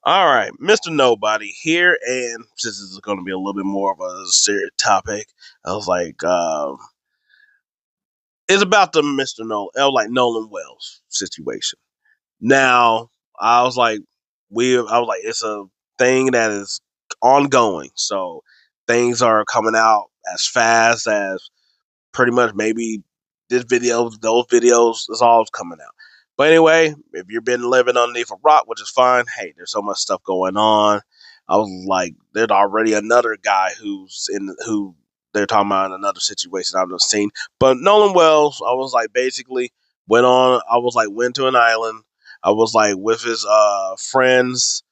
All right, Mr. Nobody here, and since this is going to be a little bit more of a serious topic, I was like, it's about the Mr. Nolan Wells situation. Now, I was like, it's a thing that is ongoing, so things are coming out as fast as pretty much maybe those videos is all coming out. But anyway, if you've been living underneath a rock, which is fine, hey, there's so much stuff going on. I was like, there's already another guy who they're talking about in another situation I've just seen. But Nolan Wells, I was like, basically went to an island. I was like with his friends,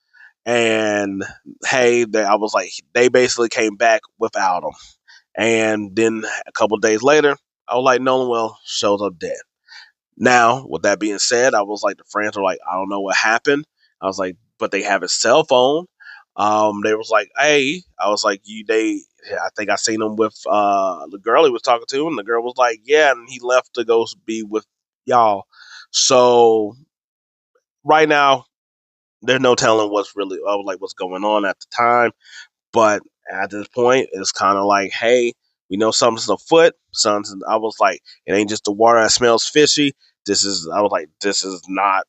and I was like, they basically came back without him. And then a couple of days later, I was like, Nolan Well shows up dead. Now, with that being said, I was like, the friends were like, I don't know what happened. I was like, but they have his cell phone. They was like, hey, I was like, I think I seen him with the girl he was talking to, and the girl was like, yeah, and he left to go be with y'all. So right now, there's no telling what's going on at the time. But at this point, it's kind of like, hey, we know something's afoot. I was like, it ain't just the water that smells fishy. I was like, this is not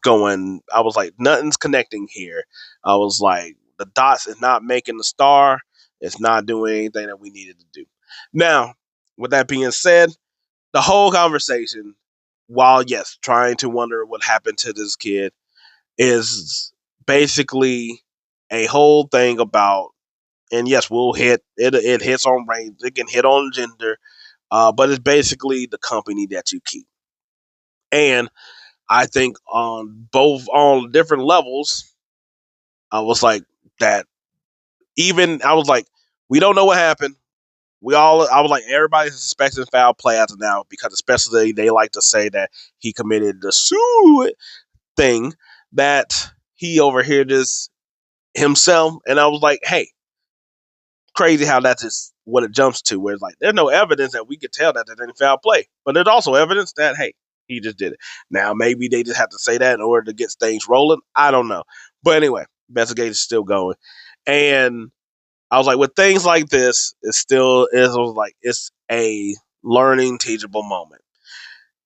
going. I was like, nothing's connecting here. I was like, the dots is not making the star. It's not doing anything that we needed to do. Now, with that being said, the whole conversation, while yes, trying to wonder what happened to this kid, is basically a whole thing about, and yes, we'll hit it. It hits on race. It can hit on gender, but it's basically the company that you keep. And I think on different levels, I was like that. Even I was like, we don't know what happened. I was like, everybody's suspecting foul play as of now because especially they like to say that he committed the sue thing, that he overheard this himself. And I was like, hey, crazy how that's just what it jumps to, where it's like there's no evidence that we could tell that there's any foul play, but there's also evidence that hey, he just did it. Now maybe they just have to say that in order to get things rolling. I don't know, but anyway, investigation is still going, and I was like, with things like this, it's a learning, teachable moment,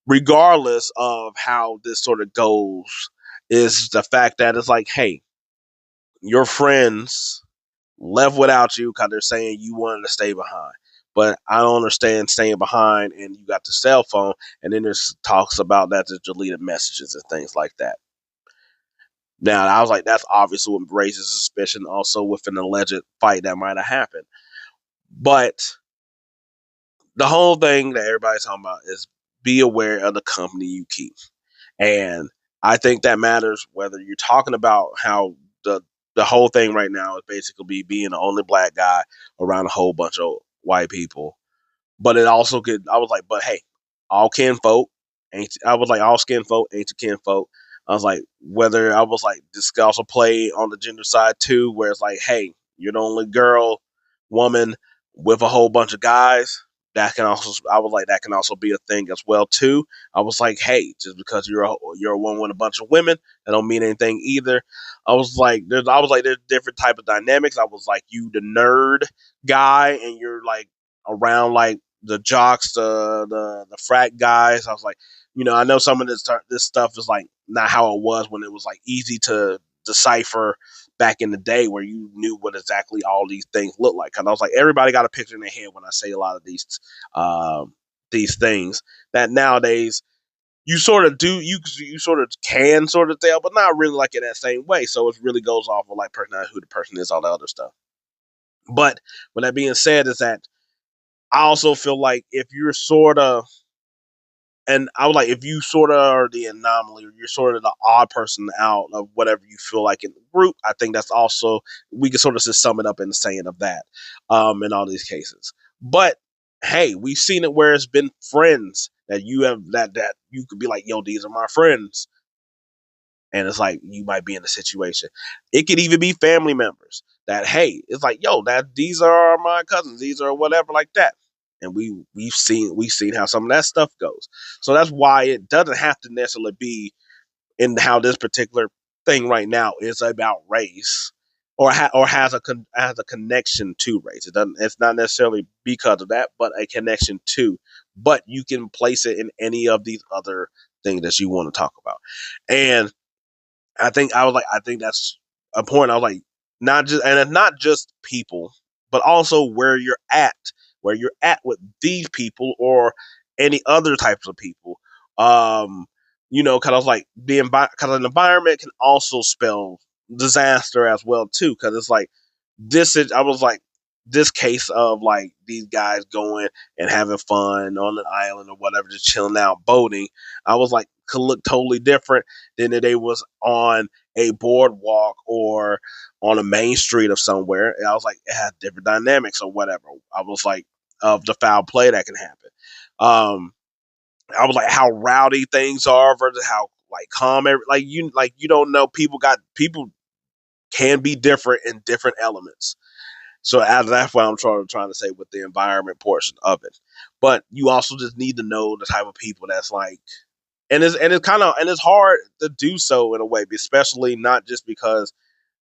regardless of how this sort of goes. Is the fact that it's like, hey, your friends left without you because they're saying you wanted to stay behind. But I don't understand staying behind and you got the cell phone, and then there's talks about that there's deleted messages and things like that. Now, I was like, that's obviously what raises suspicion also with an alleged fight that might have happened. But the whole thing that everybody's talking about is be aware of the company you keep. And I think that matters whether you're talking about how the whole thing right now is basically being the only black guy around a whole bunch of white people. But it also could, I was like, but hey, all kinfolk I was like, all skin folk ain't your kinfolk. I was like, whether I was like, this could also play on the gender side too, where it's like, hey, you're the only woman with a whole bunch of guys. I was like, that can also be a thing as well too. I was like, hey, just because you're a woman with a bunch of women, that don't mean anything either. There's different type of dynamics. I was like, you the nerd guy, and you're like around like the jocks, the frat guys. I was like, I know some of this stuff is like not how it was when it was like easy to decipher back in the day, where you knew what exactly all these things look like. Because I was like, everybody got a picture in their head when I say a lot of these things that nowadays you sort of do, you sort of can sort of tell, but not really like in that same way. So it really goes off of like personality, who the person is, all the other stuff. But with that being said, is that I also feel like if you're sort of, and I was like, if you sort of are the anomaly, or you're sort of the odd person out of whatever you feel like in the group, I think that's also, we can sort of just sum it up in the saying of that, in all these cases. But hey, we've seen it where it's been friends that you have that you could be like, yo, these are my friends, and it's like you might be in a situation. It could even be family members that, hey, it's like, yo, that these are my cousins, these are whatever like that. And we've seen how some of that stuff goes. So that's why it doesn't have to necessarily be in how this particular thing right now is about race, or has a connection to race. It doesn't. It's not necessarily because of that, but a connection to. But you can place it in any of these other things that you want to talk about, and I think that's a point. I was like, not just, and it's not just people, but also where you're at with these people or any other types of people. Um, because I was like, because an environment can also spell disaster as well too. Because it's like I was like, this case of like these guys going and having fun on an island or whatever, just chilling out, boating. I was like, could look totally different than if they was on a boardwalk or on a main street of somewhere. And I was like, it has different dynamics or whatever. I was like, of the foul play that can happen. Um, I was like, how rowdy things are versus how like calm. You don't know. People can be different in different elements. So that's what I'm trying to say with the environment portion of it. But you also just need to know the type of people that's like, and it's hard to do so in a way, especially not just because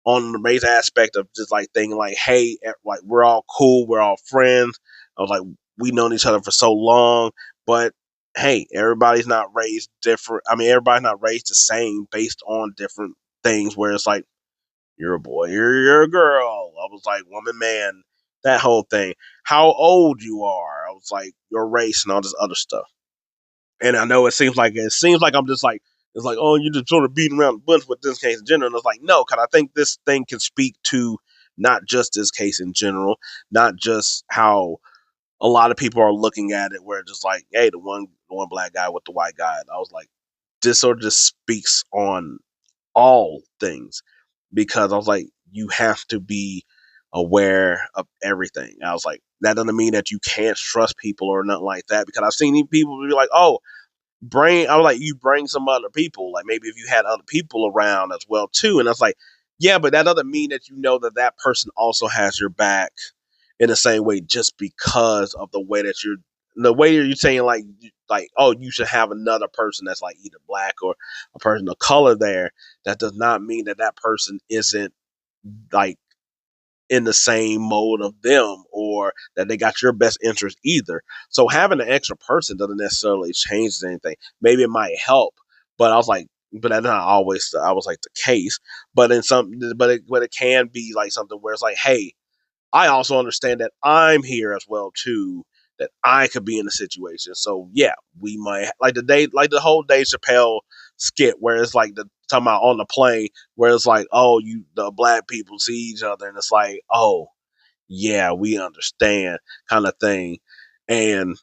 on the race aspect of just like thinking like, hey, like we're all cool, we're all friends. I was like, we known each other for so long, but hey, everybody's not raised different. I mean, everybody's not raised the same based on different things. Where it's like, you're a boy, you're a girl. I was like, woman, man, that whole thing. How old you are. I was like, your race and all this other stuff. And I know it seems like I'm just like, it's like, oh, you're just sort of beating around the bush with this case in general. And it's like, no, because I think this thing can speak to not just this case in general, not just how a lot of people are looking at it, where it's just like, hey, the one black guy with the white guy. And I was like, this sort of just speaks on all things, because I was like, you have to be aware of everything. I was like, that doesn't mean that you can't trust people or nothing like that, because I've seen people be like, oh, I was like, you bring some other people, like maybe if you had other people around as well too. And I was like, yeah, but that doesn't mean that you know that that person also has your back in the same way, just because of the way you're saying like, oh, you should have another person that's like either black or a person of color there. That does not mean that that person isn't like in the same mode of them, or that they got your best interest either. So having an extra person doesn't necessarily change anything. Maybe it might help, but I was like, but that's not always I was like the case. But in some, but it can be like something where it's like, hey, I also understand that I'm here as well too. That I could be in a situation. So yeah, we might like the whole Dave Chappelle skit where it's like the talking about on the plane where it's like, oh, the black people see each other and it's like, oh yeah, we understand kind of thing. And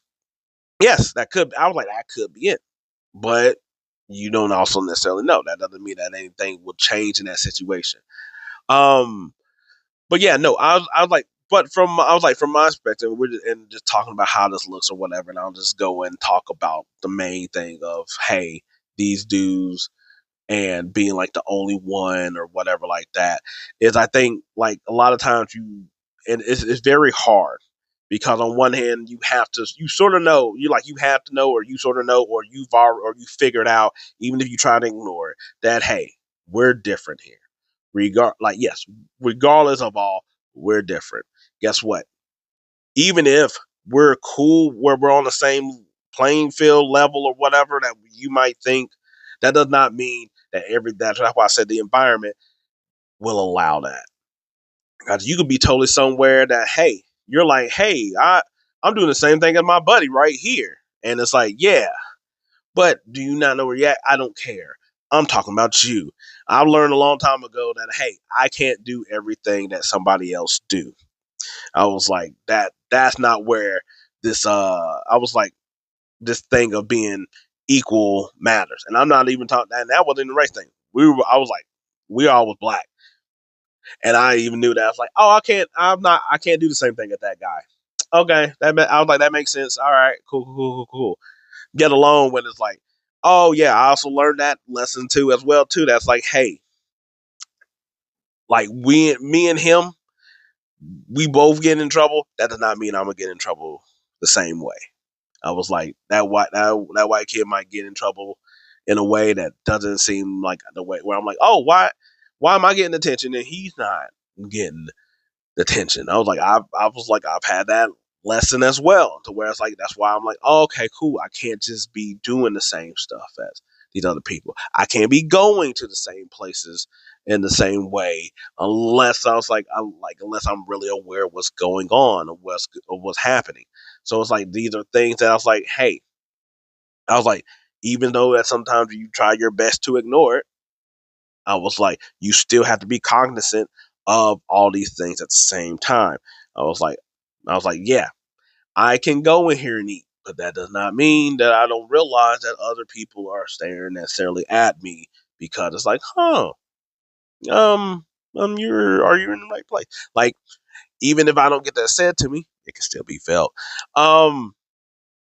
yes, I was like, that could be it. But you don't also necessarily know. That doesn't mean that anything will change in that situation. Um, but yeah, no, I was like, I was like, from my perspective, and just talking about how this looks or whatever, and I'll just go and talk about the main thing of, hey, these dudes and being like the only one or whatever like that is, I think like a lot of times and it's very hard, because on one hand you sort of know, you have to know, or you sort of know, or you figured out, even if you try to ignore it, that hey, we're different here, yes, regardless of all, we're different. Guess what? Even if we're cool, where we're on the same playing field level or whatever that you might think, that does not mean that that's why I said the environment will allow that. Because you could be totally somewhere that, hey, you're like, hey, I'm doing the same thing as my buddy right here. And it's like, yeah, but do you not know where you're at? I don't care. I'm talking about you. I learned a long time ago that, hey, I can't do everything that somebody else do. I was like, that's not where I was like, this thing of being equal matters. And I'm not even talking, and that wasn't the race thing. I was like, we all was black. And I even knew that. I was like, oh, I can't do the same thing as that guy. Okay. I was like, that makes sense. All right, cool. Get along when it's like, oh yeah, I also learned that lesson too as well too. That's like, hey, like me and him, we both get in trouble. That does not mean I'm gonna get in trouble the same way. I was like, that white kid might get in trouble in a way that doesn't seem like the way where I'm like, oh, why am I getting attention and he's not getting the attention? I've had that lesson as well, to where it's like that's why I'm like, oh, okay, cool. I can't just be doing the same stuff as these other people. I can't be going to the same places in the same way unless unless I'm really aware of what's going on or what's happening. So it's like these are things that I was like, hey, I was like, even though that sometimes you try your best to ignore it, I was like, you still have to be cognizant of all these things at the same time. I was like, yeah, I can go in here and eat, but that does not mean that I don't realize that other people are staring necessarily at me, because it's like, um, are you in the right place? Like, even if I don't get that said to me, it can still be felt. Um,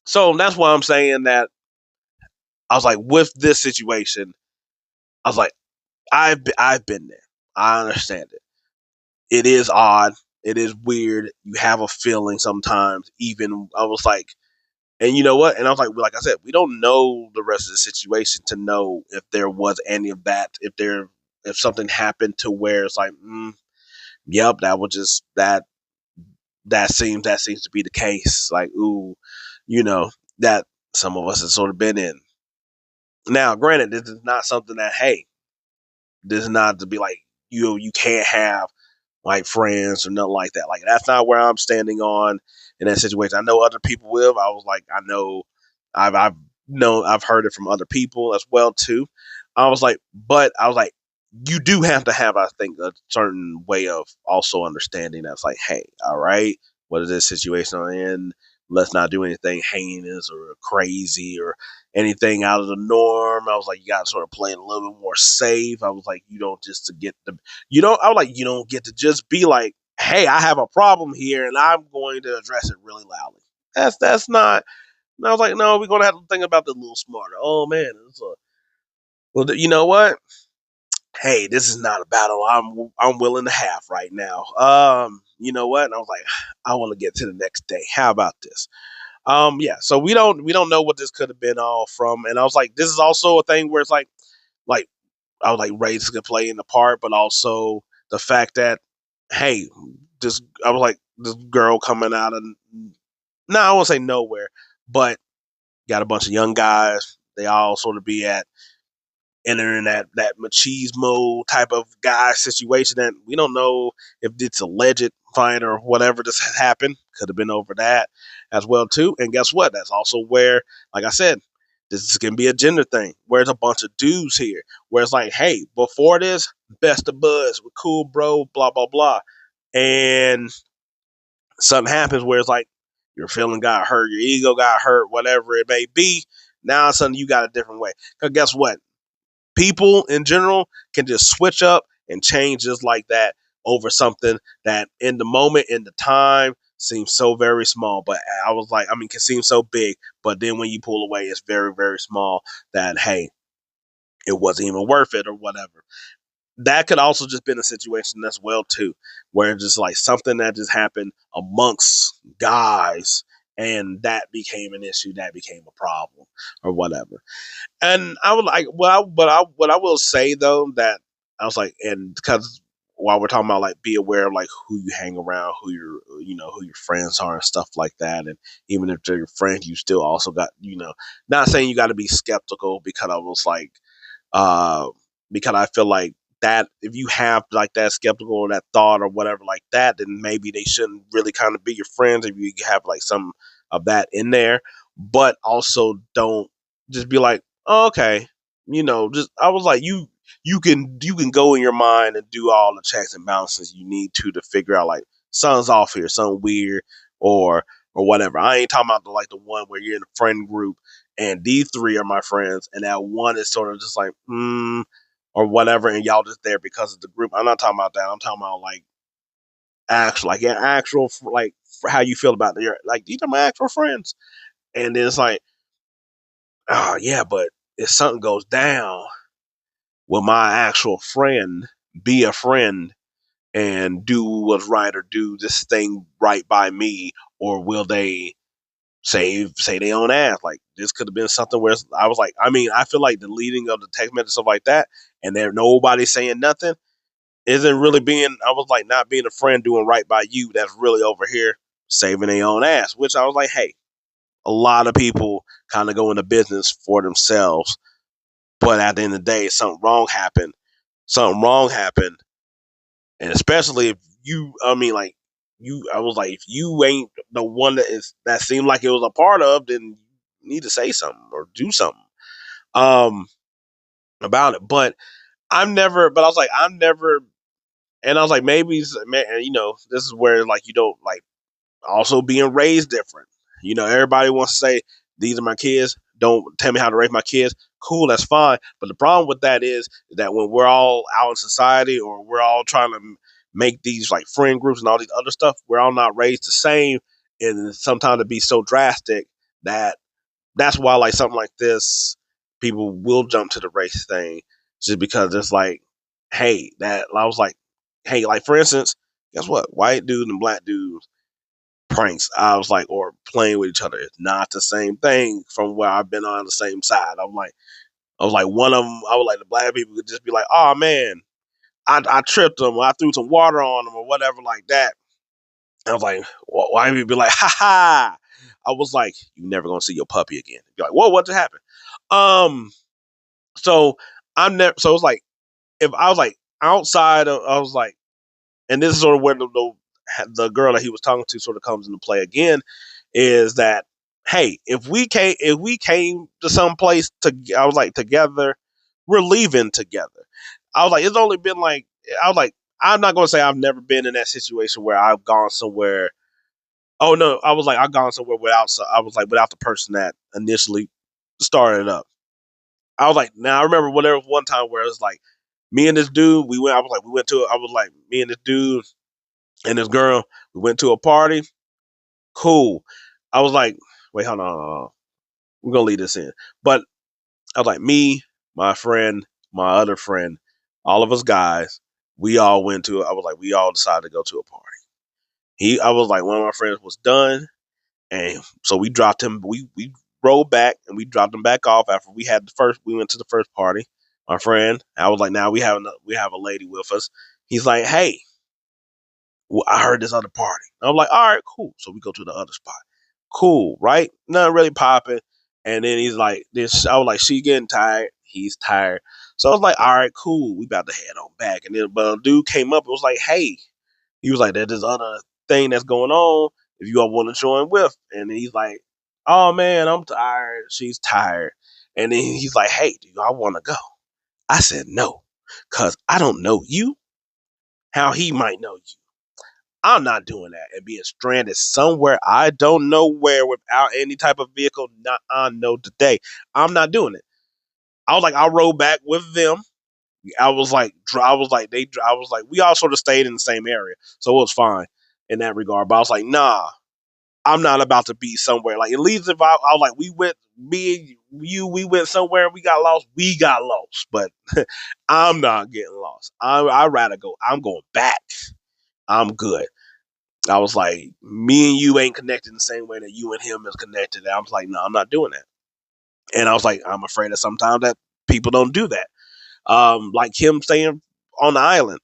so that's why I'm saying that I was like, with this situation, I was like, I've been there. I understand it. It is odd. It is weird. You have a feeling sometimes. Even I was like, and you know what? And I was like I said, we don't know the rest of the situation to know if there was any of that. If something happened to where it's like, yep, that was just that seems to be the case. Like, ooh, you know, that some of us have sort of been in. Now, granted, this is not something that, hey, this is not to be like you can't have like friends or nothing like that. Like, that's not where I'm standing on in that situation. I know other people will. I was like, I know, I've known, I've heard it from other people as well too. But I was like, you do have to have, I think, a certain way of also understanding that's like, hey, all right, what is this situation I'm in? Let's not do anything heinous or crazy or anything out of the norm. I was like, you got to sort of play it a little bit more safe. I was like, you don't just to get the I was like, you don't get to just be like, hey, I have a problem here and I'm going to address it really loudly. That's not. And I was like, no, we're gonna have to think about this a little smarter. Oh man, well, you know what? Hey, this is not a battle I'm willing to have right now. You know what? And I was like, I want to get to the next day. How about this? Yeah. So we don't know what this could have been all from. And I was like, this is also a thing where it's like I was like race could play in the part, but also the fact that, hey, I was like, this girl coming out of, no, I won't say nowhere, but got a bunch of young guys. They all sort of be entering that machismo type of guy situation that we don't know if it's alleged fight or whatever this happened. Could have been over that as well too. And guess what? That's also where, like I said, this is gonna be a gender thing. Where it's a bunch of dudes here. Where it's like, hey, before this, best of buds, we're cool, bro, blah blah blah. And something happens where it's like your feeling got hurt, your ego got hurt, whatever it may be. Now suddenly you got a different way. Cause guess what? People in general can just switch up and change just like that over something that in the moment, in the time, seems so very small. But I was like, I mean, can seem so big, but then when you pull away, it's very, very small that, hey, it wasn't even worth it or whatever. That could also just been a situation as well too, where it's just like something that just happened amongst guys and that became an issue, that became a problem or whatever. And I would like, what I will say though, that I was like, and because while we're talking about like be aware of like who you hang around, who your friends are and stuff like that, and even if they're your friends, you still also got, not saying you got to be skeptical, because I was like, uh, because I feel like that if you have like that skeptical or that thought or whatever like that, then maybe they shouldn't really kind of be your friends if you have like some of that in there. But also don't just be like, oh, okay, just I was like, you can go in your mind and do all the checks and balances you need to figure out like something's off here, something weird, or whatever. I ain't talking about the one where you're in a friend group and these three are my friends, and that one is sort of just like, or whatever, and y'all just there because of the group. I'm not talking about that. I'm talking about like actual, like how you feel about it. Like, these are my actual friends, and then it's like, oh yeah, but if something goes down, will my actual friend be a friend and do what's right or do this thing right by me, or will they say they own ass. Like this could have been something where I was like, I mean, I feel like the leading of the text message stuff like that, and there nobody saying nothing isn't really being. I was like, not being a friend doing right by you. That's really over here saving their own ass. Which I was like, hey, a lot of people kind of go into business for themselves, but at the end of the day, something wrong happened. Something wrong happened, and especially if you, I mean, like you, I was like, if you ain't the one that seemed like it was a part of, then you need to say something or do something um about it. But I'm never. But I was like, I'm never. And I was like, maybe, man, this is where like you don't like also being raised different. Everybody wants to say these are my kids. Don't tell me how to raise my kids. Cool, that's fine. But the problem with that is that when we're all out in society or we're all trying to make these like friend groups and all these other stuff, we're all not raised the same, and sometimes it be so drastic that that's why like something like this, people will jump to the race thing just because it's like, hey, that I was like, hey, like for instance, guess what? White dude and black dudes pranks. I was like, or playing with each other. It's not the same thing from where I've been on the same side. I was like, one of them. I was like, the black people could just be like, oh man, I tripped them. I threw some water on them or whatever like that. I was like, why would you be like, ha ha? I was like, you never gonna see your puppy again. Be like, whoa, what just happened? Um, so I'm never. So it's like, if I was like outside of, I was like, and this is sort of where the girl that he was talking to sort of comes into play again, is that hey, if we came to some place to, I was like together, we're leaving together. I was like, it's only been like, I was like, I'm not gonna say I've never been in that situation where I've gone somewhere. Oh no, I was like, I've gone somewhere without. So I was like, without the person that initially started it up. I was like, now I remember when there was one time where it was like me and this dude, we went. I was like, we went to. I was like, me and this dude and this girl, we went to a party. Cool. I was like, wait, hold on. We're gonna leave this in. But I was like, me, my friend, my other friend, all of us guys, we all went to. I was like, we all decided to go to a party. I was like, one of my friends was done, and so we dropped him. We rolled back and we dropped him back off after we had the first. We went to the first party. My friend, I was like, now we have a lady with us. He's like, hey, well, I heard this other party. I'm like, all right, cool. So we go to the other spot. Cool, right? Nothing really popping. And then he's like, this. I was like, she getting tired. He's tired. So I was like, all right, cool. We about to head on back. And then, but a dude came up. It was like, hey, he was like, there's this other thing that's going on. If you all want to join with, and then he's like, oh man, I'm tired. She's tired. And then he's like, hey, do y'all want to go? I said no, cause I don't know you. How he might know you. I'm not doing that and being stranded somewhere I don't know where without any type of vehicle. Not on no today. I'm not doing it. I was like, I'll roll back with them. I was like, we all sort of stayed in the same area, so it was fine in that regard. But I was like, nah, I'm not about to be somewhere. Like at least if I was like, we went, me and you, we went somewhere, we got lost, we got lost. But I'm not getting lost. I rather go. I'm going back. I'm good. I was like, me and you ain't connected in the same way that you and him is connected. And I was like, no, I'm not doing that. And I was like, I'm afraid that sometimes that people don't do that. Like him staying on the island.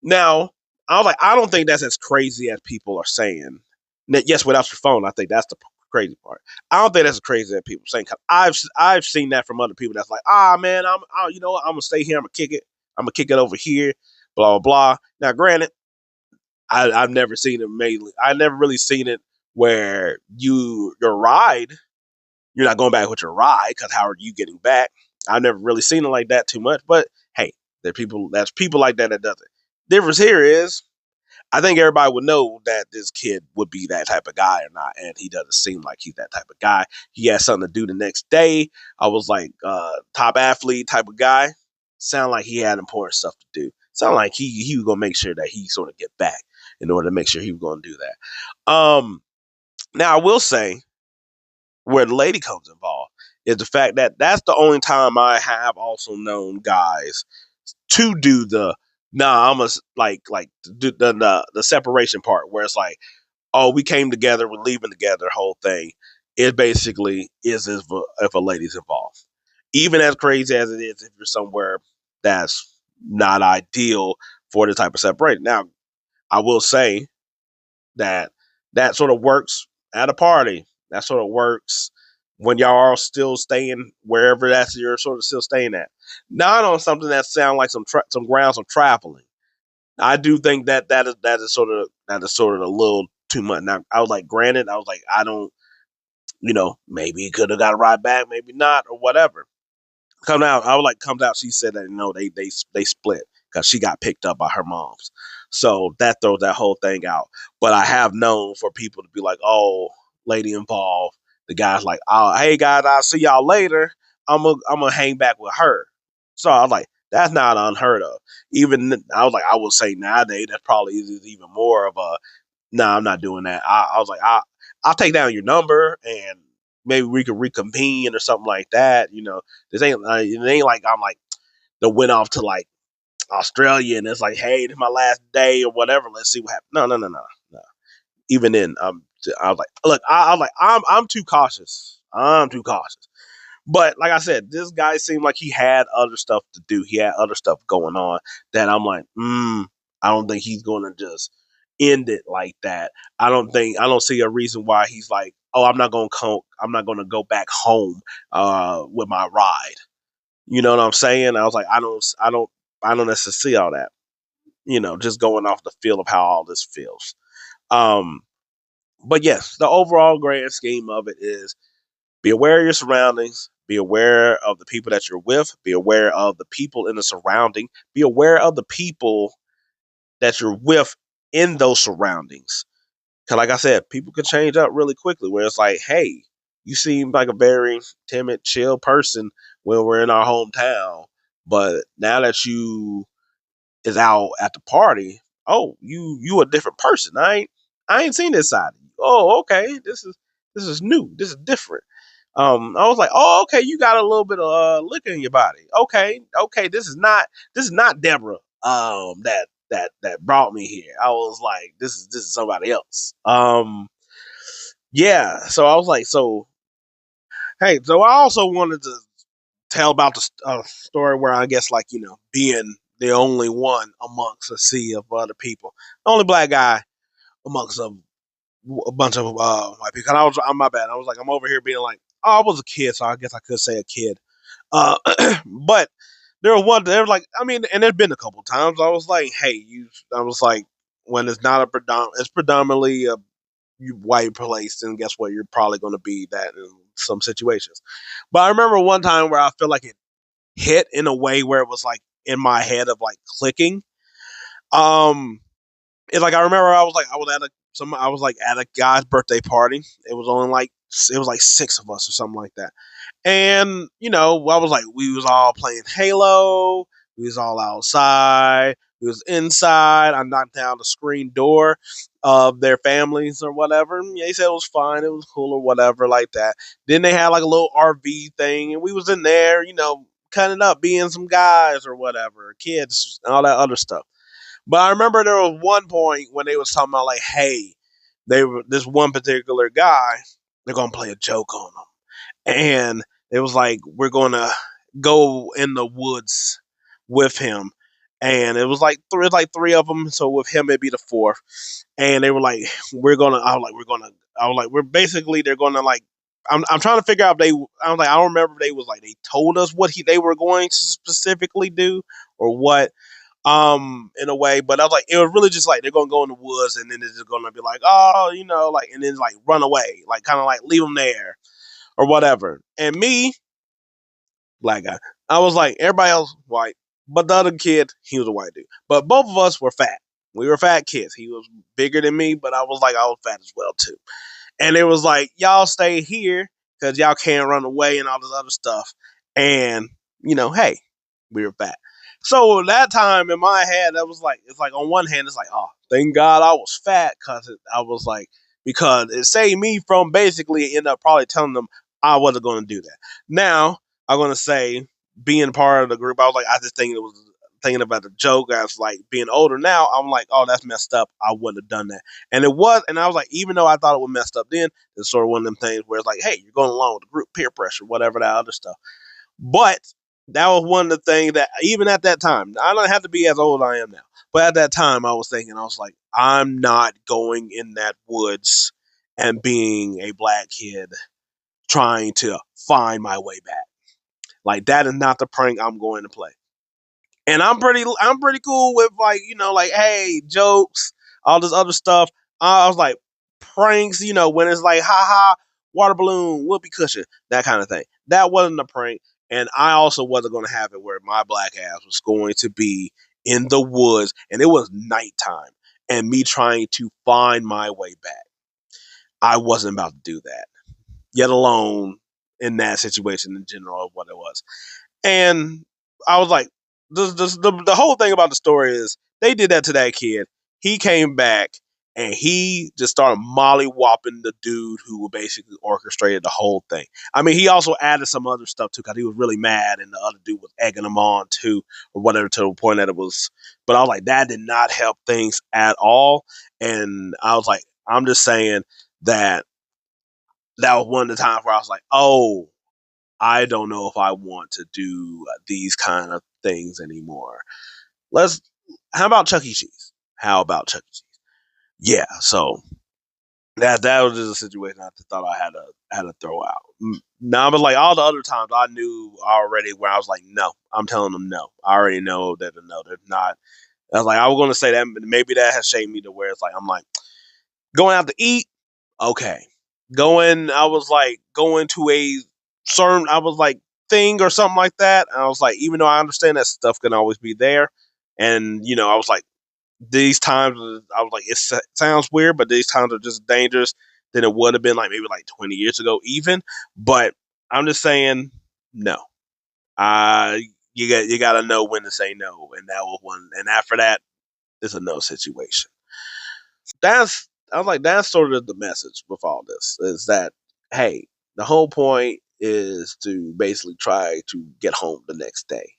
Now, I was like, I don't think that's as crazy as people are saying. Now, yes, without your phone, I think that's the crazy part. I don't think that's as crazy as people are saying. Cause I've seen that from other people. That's like, man, you know what? I'm gonna stay here. I'm gonna kick it. I'm gonna kick it over here. Blah blah blah. Now, granted, I've never seen it mainly. I never really seen it where your ride, you're not going back with your ride because how are you getting back? I've never really seen it like that too much. But hey, that's people like that does it. Difference here is I think everybody would know that this kid would be that type of guy or not, and he doesn't seem like he's that type of guy. He has something to do the next day. I was like, top athlete type of guy. Sound like he had important stuff to do. Sound like he was gonna make sure that he sort of get back in order to make sure he was gonna do that. Now I will say where the lady comes involved is the fact that that's the only time I have also known guys to do the nah, I'm a like the separation part where it's like, oh, we came together, we're leaving together, whole thing. It basically is if a lady's involved. Even as crazy as it is, if you're somewhere that's not ideal for the type of separation. Now, I will say that that sort of works at a party. That sort of works when y'all are still staying wherever that's you're sort of still staying at. Not on something that sounds like some grounds of traveling. I do think that that is sort of a little too much. Now I was like, granted, I was like, I don't, maybe he could have got a ride back, maybe not, or whatever. Come out, I was like, comes out. She said that they split because she got picked up by her mom's. So that throws that whole thing out. But I have known for people to be like, oh, lady involved. The guy's like, oh, hey guys, I'll see y'all later. I'm gonna hang back with her. So I was like, that's not unheard of. Even I was like, I would say nowadays that probably is even more of a no, I'm not doing that. I was like, I'll take down your number and maybe we could reconvene or something like that. This ain't it ain't like I'm like the went off to like Australia and it's like, hey, this is my last day or whatever. Let's see what happens. No, no, no, no, no. Even then, I was like, look, I was like, I'm too cautious. I'm too cautious. But like I said, this guy seemed like he had other stuff to do. He had other stuff going on that I'm like, I don't think he's going to just end it like that. I don't see a reason why he's like, oh, I'm not going to go back home with my ride. You know what I'm saying? I was like, I don't necessarily see all that. Just going off the feel of how all this feels. Um, but yes, the overall grand scheme of it is be aware of your surroundings. Be aware of the people that you're with. Be aware of the people in the surrounding. Be aware of the people that you're with in those surroundings. Because, like I said, people can change up really quickly. Where it's like, hey, you seem like a very timid, chill person when we're in our hometown, but now that you is out at the party, oh, you a different person. I ain't seen this side of you. Oh, okay, this is new. This is different. I was like, oh, okay, you got a little bit of liquor in your body. Okay, okay, this is not Deborah. That brought me here. I was like, this is somebody else. Yeah. So I was like, so hey, so I also wanted to tell about the story where I guess like being the only one amongst a sea of other people, the only black guy amongst a bunch of white people. And I'm my bad. I was like, I'm over here being like, oh, I was a kid, so I guess I could say a kid. Uh, but there were like, I mean, and there's been a couple times I was like, hey, I was like, when it's not it's predominantly a white place, then guess what? You're probably going to be that in some situations. But I remember one time where I feel like it hit in a way where it was like in my head of like clicking. Um, it's like I remember I was like at a guy's birthday party. It was like six of us or something like that. And, I was like, we was all playing Halo. We was all outside. We was inside. I knocked down the screen door of their families or whatever. Yeah, he said it was fine. It was cool or whatever like that. Then they had like a little RV thing. And we was in there, cutting up, being some guys or whatever, kids, and all that other stuff. But I remember there was one point when they was talking about like, hey, this one particular guy, they're going to play a joke on him. And it was like we're gonna go in the woods with him, and it was like three of them. So with him, it'd be the fourth. And they were like, we're gonna. I was like, we're gonna. I was like, we're basically they're gonna like. I'm trying to figure out if they. I was like, I don't remember if they was like they told us what they were going to specifically do or what. In a way, but I was like, it was really just like they're gonna go in the woods and then they're just gonna be like, oh, like, and then like run away, like kind of like leave them there or whatever. And me, black guy, I was like, everybody else white, but the other kid, he was a white dude. But both of us were fat. We were fat kids. He was bigger than me, but I was like, I was fat as well too. And it was like, y'all stay here because y'all can't run away and all this other stuff. And hey, we were fat. So that time in my head, that was like, it's like on one hand, it's like, oh, thank God I was fat I was like, because it saved me from basically end up probably telling them I wasn't going to do that. Now I'm going to say being part of the group, I was like, I just think thinking about the joke as like being older now, I'm like, oh, that's messed up. I wouldn't have done that. And it was, and I was like, even though I thought it was messed up then, it's sort of one of them things where it's like, hey, you're going along with the group peer pressure, whatever that other stuff. But that was one of the things that even at that time, I don't have to be as old as I am now, but at that time I was thinking, I was like, I'm not going in that woods and being a black kid trying to find my way back. Like that is not the prank I'm going to play. And I'm pretty cool with like, like, hey, jokes, all this other stuff. I was like, pranks, when it's like, ha, water balloon, whoopee cushion, that kind of thing. That wasn't a prank. And I also wasn't going to have it where my black ass was going to be in the woods and it was nighttime and me trying to find my way back. I wasn't about to do that, yet alone in that situation in general of what it was. And I was like, the whole thing about the story is they did that to that kid. He came back and he just started molly-whopping the dude who basically orchestrated the whole thing. I mean, he also added some other stuff too because he was really mad and the other dude was egging him on too or whatever to the point that it was. But I was like, that did not help things at all. And I was like, I'm just saying that that was one of the times where I was like, oh, I don't know if I want to do these kind of things anymore. Let's. How about Chuck E. Cheese? How about Chuck E. Cheese? Yeah. So that was just a situation I thought I had to throw out. Now, but like all the other times, I knew already where I was like, no, I'm telling them no. I already know that no, they're not. I was like, I was going to say that maybe that has shaped me to where it's like I'm like going out to eat. Okay, I was like going to a certain, I was like thing or something like that. And I was like, even though I understand that stuff can always be there, and I was like, these times, I was like, it sounds weird, but these times are just dangerous than it would have been like maybe like 20 years ago, even. But I'm just saying, no. Uh, you got to know when to say no, and that was one. And after that, it's a no situation. That's I was like, that's sort of the message with all this is that hey, the whole point is to basically try to get home the next day.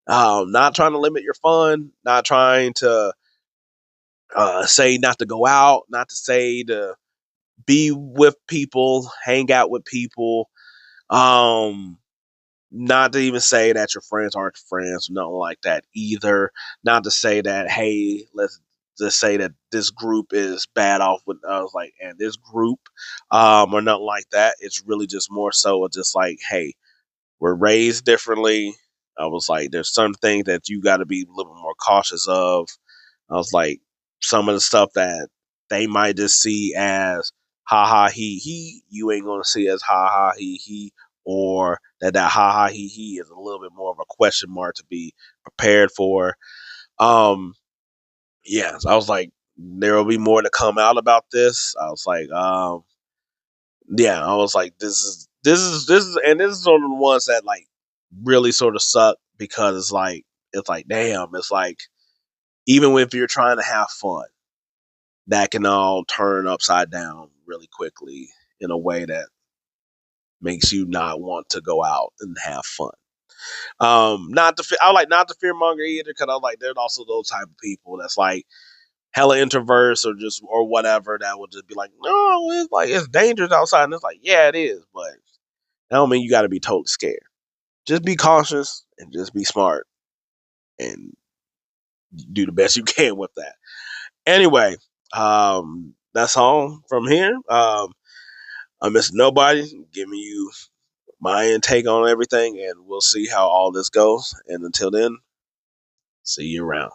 Not trying to limit your fun, not trying to say not to go out, not to say to be with people, hang out with people. Um, Not to even say that your friends aren't friends, nothing like that either. Not to say that, hey, let's just say that this group is bad off with us, like, and this group, or nothing like that. It's really just more so just like, hey, we're raised differently. I was like, there's some things that you got to be a little bit more cautious of. I was like, some of the stuff that they might just see as ha ha he, you ain't gonna see as ha ha he, or that ha ha he is a little bit more of a question mark to be prepared for. Um, yeah, so I was like, there will be more to come out about this. I was like, yeah, I was like, and this is sort of the ones that like really sort of suck because it's like, damn, it's like even if you're trying to have fun, that can all turn upside down really quickly in a way that makes you not want to go out and have fun. Not to I like not to fear monger either because I was like there's also those type of people that's like hella introverts or just or whatever that would just be like no, it's like it's dangerous outside and it's like yeah it is, but that don't mean you got to be totally scared. Just be cautious and just be smart and do the best you can with that. Anyway, that's all from here. I'm Mr. Nobody giving you my intake on everything, and we'll see how all this goes. And until then, see you around.